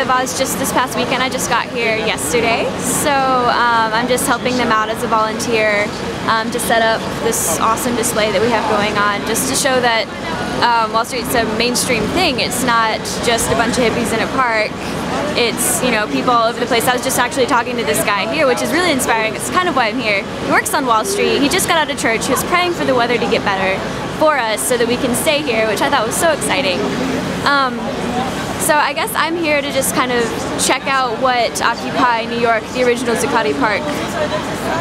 of Oz just this past weekend. I just got here yesterday, so I'm just helping them out as a volunteer to set up this awesome display that we have going on, just to show that Wall Street's a mainstream thing. It's not just a bunch of hippies in a park. It's, you know, people all over the place. I was just actually talking to this guy here, which is really inspiring. It's kind of why I'm here. He works on Wall Street. He just got out of church. He was praying for the weather to get better for us so that we can stay here, which I thought was so exciting. So I guess I'm here to just kind of check out what Occupy New York, the original Zuccotti Park,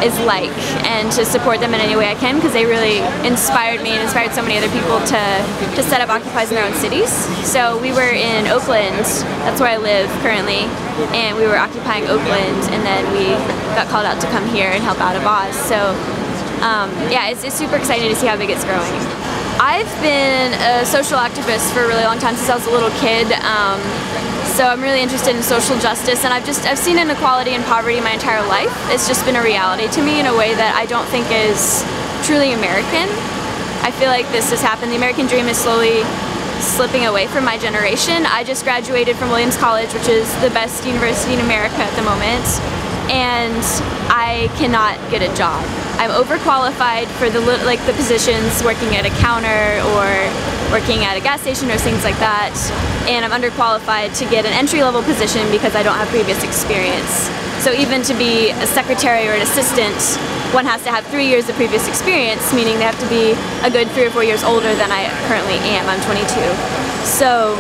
is like, and to support them in any way I can, because they really inspired me and inspired so many other people to set up Occupies in their own cities. So we were in Oakland, that's where I live currently, and we were occupying Oakland, and then we got called out to come here and help out of Oz. So yeah, it's super exciting to see how big it's growing. I've been a social activist for a really long time, since I was a little kid. So I'm really interested in social justice, and I've seen inequality and poverty my entire life. It's just been a reality to me in a way that I don't think is truly American. I feel like this has happened. The American dream is slowly slipping away from my generation. I just graduated from Williams College, which is the best university in America at the moment, and I cannot get a job. I'm overqualified for the positions working at a counter or working at a gas station or things like that, and I'm underqualified to get an entry-level position because I don't have previous experience. So even to be a secretary or an assistant, one has to have 3 years of previous experience, meaning they have to be a good 3 or 4 years older than I currently am. I'm 22. So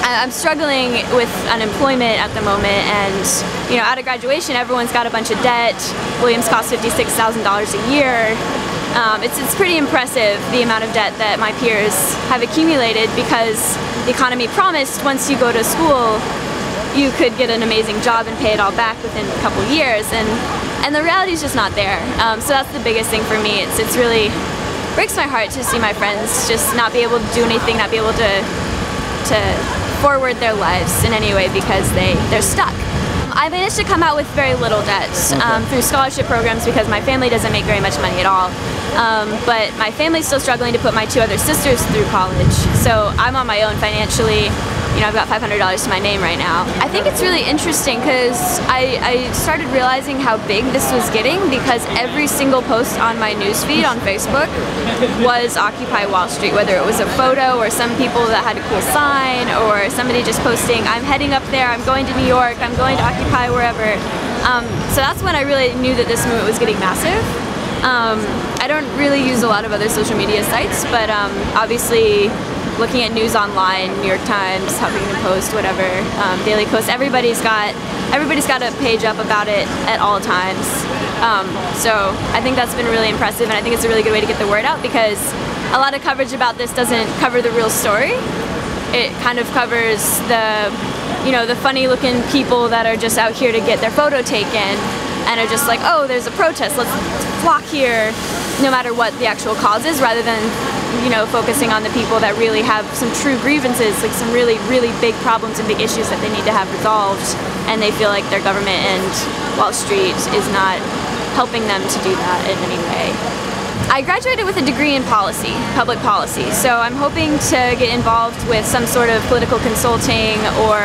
I'm struggling with unemployment at the moment, and you know, out of graduation, everyone's got a bunch of debt. Williams costs $56,000 a year. It's pretty impressive the amount of debt that my peers have accumulated, because the economy promised once you go to school, you could get an amazing job and pay it all back within a couple years, and the reality is just not there. So that's the biggest thing for me. It's really breaks my heart to see my friends just not be able to do anything, not be able to forward their lives in any way because they're stuck. I managed to come out with very little debt through scholarship programs, because my family doesn't make very much money at all. But my family's still struggling to put my 2 other sisters through college. So I'm on my own financially. You know, I've got $500 to my name right now. I think it's really interesting because I started realizing how big this was getting, because every single post on my newsfeed on Facebook was Occupy Wall Street, whether it was a photo or some people that had a cool sign, or somebody just posting, I'm heading up there, I'm going to New York, I'm going to Occupy wherever. So that's when I really knew that this movement was getting massive. I don't really use a lot of other social media sites, but obviously looking at news online, New York Times, Huffington Post, whatever, Daily Kos, everybody's got a page up about it at all times. So I think that's been really impressive, and I think it's a really good way to get the word out, because a lot of coverage about this doesn't cover the real story. It kind of covers the, you know, the funny looking people that are just out here to get their photo taken and are just like, oh, there's a protest, let's flock here, no matter what the actual cause is, rather than, you know, focusing on the people that really have some true grievances, like some really, really big problems and big issues that they need to have resolved, and they feel like their government and Wall Street is not helping them to do that in any way. I graduated with a degree in policy, public policy, so I'm hoping to get involved with some sort of political consulting or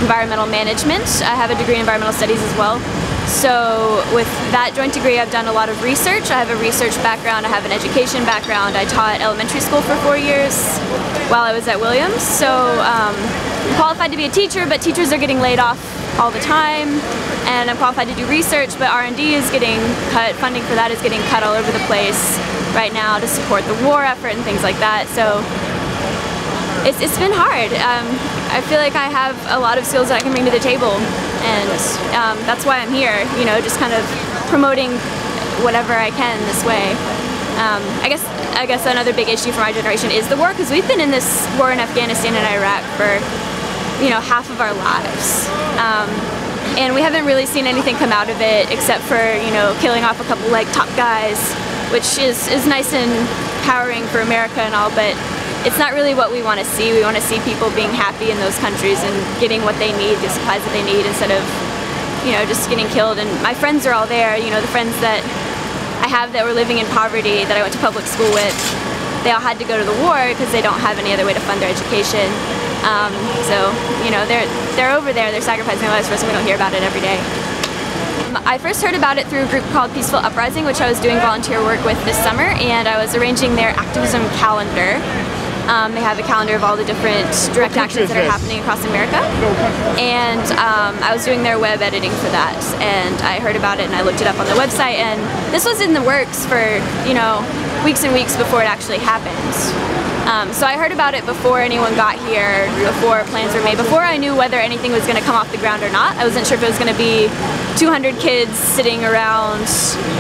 environmental management. I have a degree in environmental studies as well. So with that joint degree, I've done a lot of research. I have a research background, I have an education background. I taught elementary school for 4 years while I was at Williams. So I'm qualified to be a teacher, but teachers are getting laid off all the time. And I'm qualified to do research, but R&D is getting cut, funding for that is getting cut all over the place right now to support the war effort and things like that. So it's been hard. I feel like I have a lot of skills that I can bring to the table, and that's why I'm here, you know, just kind of promoting whatever I can this way. I guess another big issue for my generation is the war, because we've been in this war in Afghanistan and Iraq for, you know, half of our lives. And we haven't really seen anything come out of it except for, you know, killing off a couple like top guys, which is nice and empowering for America and all, but it's not really what we want to see. We want to see people being happy in those countries and getting what they need, the supplies that they need, instead of, you know, just getting killed. And my friends are all there, you know, the friends that I have that were living in poverty that I went to public school with, they all had to go to the war because they don't have any other way to fund their education. So, you know, they're over there, they're sacrificing their lives for us, and we don't hear about it every day. I first heard about it through a group called Peaceful Uprising, which I was doing volunteer work with this summer, and I was arranging their activism calendar. They have a calendar of all the different direct actions that are happening across America, and I was doing their web editing for that, and I heard about it and I looked it up on the website, and this was in the works for, you know, weeks and weeks before it actually happened. So I heard about it before anyone got here, before plans were made, before I knew whether anything was going to come off the ground or not. I wasn't sure if it was going to be 200 kids sitting around,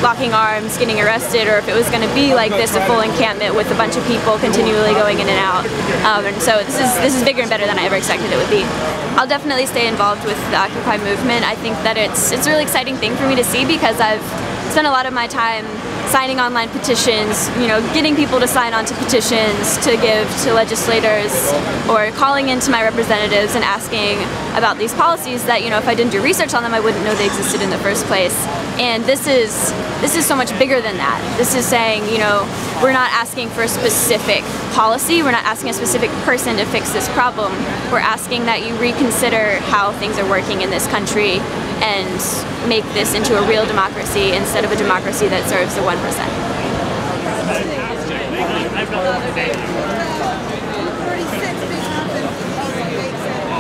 locking arms, getting arrested, or if it was going to be like this, a full encampment with a bunch of people continually going in and out. And so this is bigger and better than I ever expected it would be. I'll definitely stay involved with the Occupy movement. I think that it's a really exciting thing for me to see, because I've spent a lot of my time signing online petitions, you know, getting people to sign on to petitions to give to legislators, or calling into my representatives and asking about these policies that, you know, if I didn't do research on them, I wouldn't know they existed in the first place. And this is so much bigger than that. This is saying, you know, we're not asking for a specific policy, we're not asking a specific person to fix this problem. We're asking that you reconsider how things are working in this country and make this into a real democracy instead of a democracy that serves the 1%.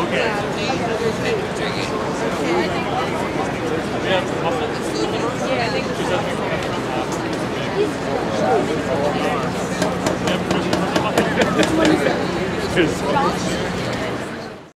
Okay.